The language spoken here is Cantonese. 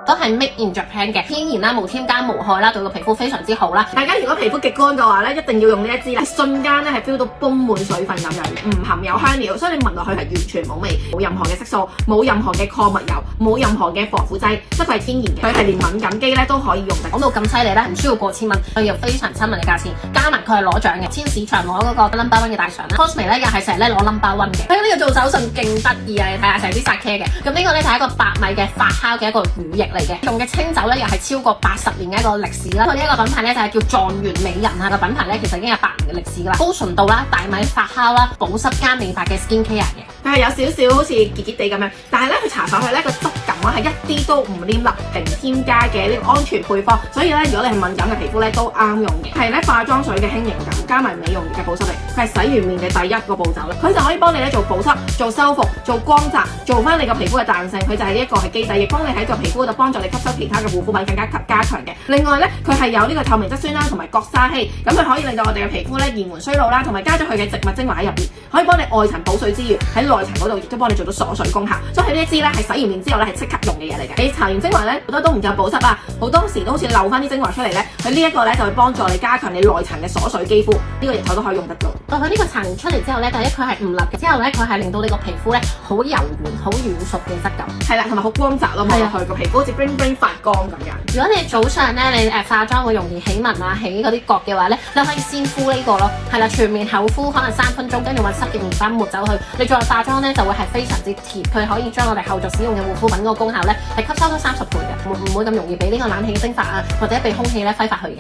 都係 made in Japan 嘅，天然啦，無添加無害啦，對個皮膚非常之好啦。大家如果皮膚極乾嘅話咧，一定要用呢一支咧，瞬間咧係 feel 到泵滿水分咁樣，唔含有香料，所以你聞落去係完全冇味，冇任何嘅色素，冇任何嘅礦物油，冇任何嘅防腐劑，質係天然嘅，佢係連敏感肌咧都可以用嘅。講到咁犀利咧，唔需要過千蚊，佢又非常親民嘅價錢，加埋佢係攞獎嘅，千市場攞嗰個 number one 嘅大獎啦。Cosme 咧又係成日咧攞 number one 嘅，喺呢個做手信勁得意啊！你睇下成啲殺茄嘅，咁呢個咧就係一個白米嘅發酵嘅一個乳液嚟嘅，用嘅清酒咧又係超過80年嘅一個歷史啦。佢呢一個品牌咧就係叫狀元美人啊，個品牌咧其實已經有8年嘅歷史噶啦，高純度啦，大米發酵啦，保濕加美白嘅 skin care 嘅。佢係有少少好似結結地咁樣，但係咧佢搽上去咧個質感啊係一啲都唔黏粒，零添加嘅呢個安全配方，所以咧如果你係敏感嘅皮膚咧都啱用嘅。係咧化妝水嘅輕盈感，加埋美容液嘅保濕力，佢係洗完面嘅第一個步驟啦。佢就可以幫你咧做保濕、做修復、做光澤，做翻你個皮膚嘅彈性。佢就係呢一個係基底液，幫你喺個皮膚度幫助你吸收其他嘅護膚品，更加加強嘅。另外咧，佢係有呢個透明質酸啦，同埋角鯊烯，咁佢可以令到我哋嘅皮膚咧延緩衰老啦，同埋加咗佢嘅植物精華喺入邊，可以幫你外層補水之餘，喺內層嗰度亦都幫你做到鎖水功效。所以呢一支咧係洗完面之後咧係即刻用嘅嘢嚟嘅。你搽完精華咧好多都唔夠保濕啊，好多時都好似漏翻啲精華出嚟咧，佢呢一個咧就會幫助你加強你內層嘅鎖水肌膚，呢個液頭都可以用得到。佢呢個搽完出嚟之後咧，第一佢係唔立嘅，之後咧佢係令到你個皮膚咧好柔軟、好軟熟嘅質感，係啦，同埋好光澤咯，望落去個皮膚好似 bling bling 發光咁樣。如果你早上咧你化妝會容易起紋啊、起嗰啲角嘅話咧，你可以先敷呢個咯，係啦，全面厚敷可能3分鐘，跟住揾濕嘅面粉抹走佢，你再化妝咧就會係非常之貼，佢可以將我哋後續使用嘅護膚品嗰個功效咧係吸收咗30倍嘅，唔會咁容易俾呢個冷氣蒸發啊或者被空氣咧揮發去嘅。